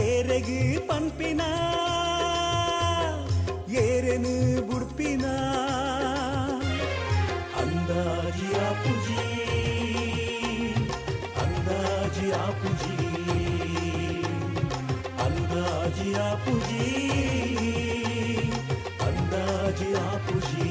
ಏರೆಗಿ ಪಂಪಿನ ಏರೆನು ಬುಡ್ಪಿನ ಅಂದಾಜಿ ಆಪುಜಿ ಅಂದಾಜಿ ಆಪುಜಿ ಅಂದಾಜಿ ಆಪುಜಿ ಅಂದಾಜಿ ಆಪುಜಿ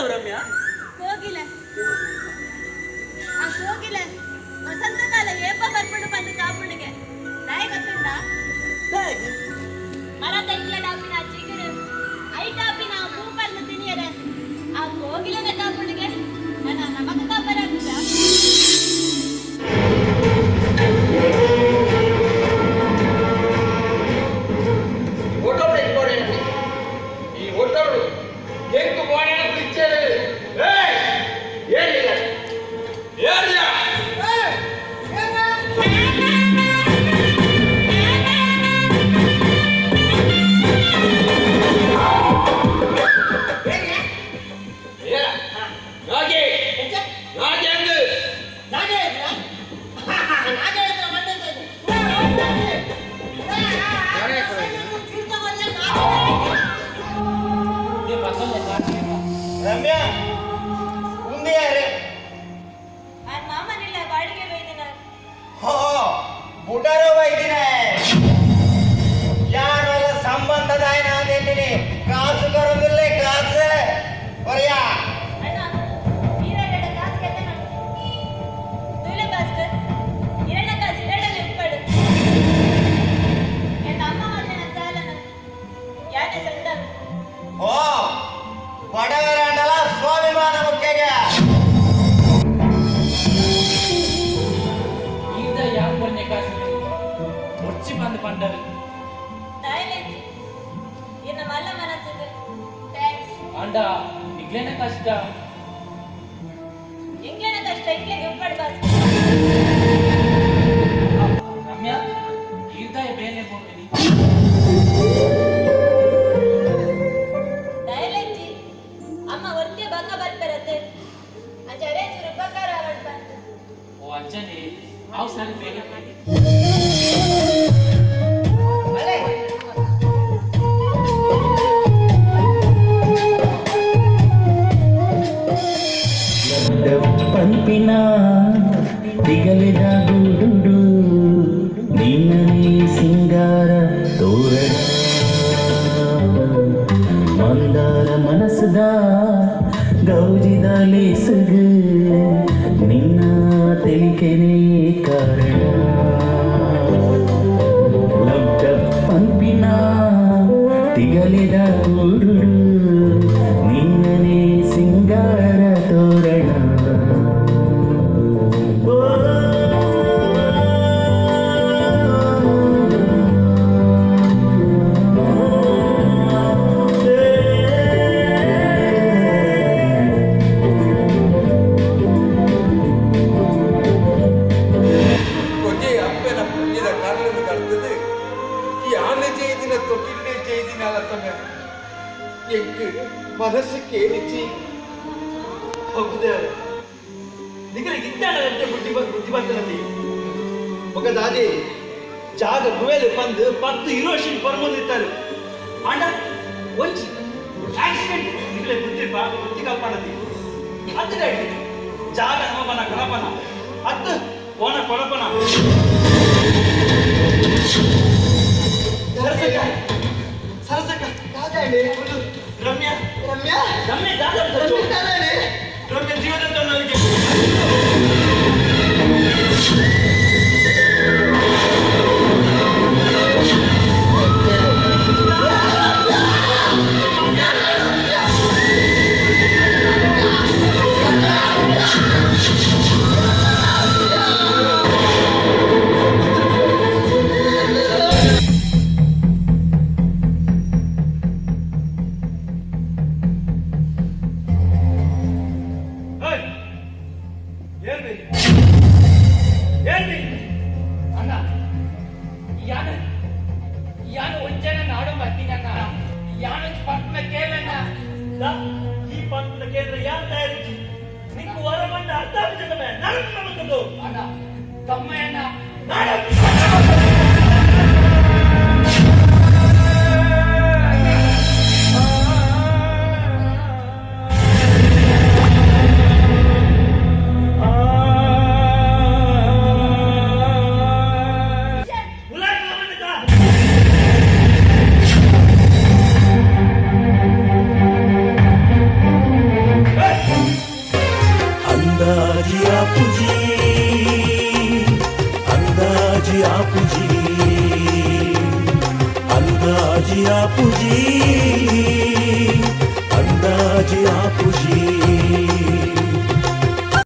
ರಮ್ಯಾ ಕೋಗಿಲೆ ಆ ಕೋಗಿಲೆ ವಸಂತಕಾಲ ಏಪ ಬರ್ಪುಡು ಬಂದು ಕಾಪುಡಿಗೆ ನಾಯಿ ಗೊತ್ತುಂಡ ಮರ ತೆಂಗ್ಲ ಡಾಪಿನ ಚಿಗುರು ಐ ಟಾಪಿನ ಮೂಪನ್ನು ತಿನಿಯರೆ ಆ ಕೋಗಿಲೆನ ಕಾಪುಡಿಗೆ ನನ್ನ ನಮಕ ಕಾಪರಾಗುತ್ತ ಈ ಒಟ್ಟರು ಹೆಂಗ್ ಬೋಣ ಪಿಕ್ಚರ್ ಏನಿಲ್ಲ ಏನಿಲ್ಲ ರಮ್ಯಾ ಮುಂದೆ ಯಾರೇ ಆ ಮಾಮನಿಲ್ಲ ಬಾಡಿಗೆ ಬೈದಿನ ಹೋ ಬುಡಾರೋ ವೈದಿನ ಯಾರೆಲ್ಲ ಸಂಬಂಧದಾಯನ ಅಂದಿನಿ ಕಾಸು ಬರೋದಿಲ್ಲ ಕಾಸು ಬರಿಯಾ ಅಣ್ಣ ಈರಣ್ಣ ಕಾಸು ಗೆದ್ದ ನಾನು ತುಲ ಭಾಸ್ಕರ್ ಈರಣ್ಣ ಕಾಸು ಈರಣ್ಣ ಉಪ್ಪಡು ಎಂತ ಅಮ್ಮ ಮಲ್ಲಿನ ಸಾಲನ ಯಾಕೆ ಸಂದಾನ ಓ ಬಡವರಾಂಡಲ ಸ್ವಾಭಿಮಾನ ಮುಖ್ಯಗೆ ಈಗ ಯಾಕೆ ಬನ್ನಿ ಕಾಸು ಮುಚ್ಚಿ ಬಂದು ಪಂಡರು ನಾಯಿಲೇಂಜಿ ಇನ್ನ ಮಲ್ಲ ಮನಸ್ಸಿಗೆ ಥ್ಯಾಂಕ್ಸ್ ಅಂಡ ನಿಗ್ಲೇನ ಕಷ್ಟ ಎಂಗ್ಲೇನ ಕಷ್ಟ ಇಟ್ಲಿಗೆ ಉಪ್ಪಡು ಬಾಸ್ ರಮ್ಯಾ ಈಗ ಬೇನೆ ಹೋಗ್ತೀನಿ ನಾಯಿಲೇಂಜಿ ಅಮ್ಮ ಒರ್ತಿಯ ಭಂಗ ಬರ್ತಾರತ್ತೆ ಅಂಚರೆ ಚೂರು ಉಪಕಾರ ಅವಳು ಬಂತು ಓ ಅಂಚನೆ ಅವು ಸರಿ ಬೇಗ ಪಂಪಿನ ದಿಗಲಿದ ಗೂಡುಡು ನಿನ್ನನೇ ಸಿಂಗಾರ ತೋರಣ ಮಂದಾರ ಮನಸ್ಸದ ಗೌಜಿದ ಲೇಸಗು ನಿನ್ನ ತೆಲಿಕೆನೇ ಕಾರಣ ಲಬ್ಧ ಪಂಪಿನ ದಿಗಲಿದ ಗೂಡುಡು ನಿನ್ನನೇ ಸಿಂಗಾರ ತೋರಣ ಕೊಜೆ ಅಪ್ಪನ ಪುಣ್ಯದ ಕಾರಣದ ಕರ್ತದೆ ಈ ಆನೆ ಜೈದಿನ ತೊಟ್ಟಿಲ್ಲೆ ಜೈದಿನ ಅಲತನ ಎಂಕು ಮನಸ್ಸು ಕೇಳಿಚಿ ಹೌದ ನಿಗಲಿಗೆ ಇದ್ದಾಡಂತೆ ಬುದ್ಧಿವಂತನದಿ ఒకదాది ಜಾಗ ಗುವೆಲು ಬಂದು 10 ಹಿರೋಶಿನ್ ಪರ್ಮಂದಿರ್ತಾರೆ ಆಂಡ ಒಂಚಿ ಆಕ್ಸಿಡೆಂಟ್ ನಿಗಲೆ ಬುದ್ಧಿ ಕಲ್ಪನದಿ ಅದು ಗಾಡಿ ಜಾಗ ನಮಪನ ಕಳಪನ ಅತ್ತು ಓನ ಕೊಳಪನ ಸರಸಕ ದಾದಾಡಿ ರಮ್ಯಾ ರಮ್ಯಾ ರಮ್ಯಾ ದಾದಾಡಿ ರಮ್ಯಾ ಜೀವನದ ನನಗೆ Hey! ಈ ಪಂಪದ ಕೇಂದ್ರ ಯಾರು ತಯಾರಿಸಿ ನಿಕ್ಕು ಹೊರ ಬಂದ ಅರ್ಥ ಬಿದ್ದದಮೆ ನಾನು ನಮ್ಮದು ಅಣ್ಣ ತಮ್ಮಯ್ಯಣ್ಣ अंदाजी आपुजी अंदाजी आपुजी अंदाजी आपुजी अंदाजी आपुजी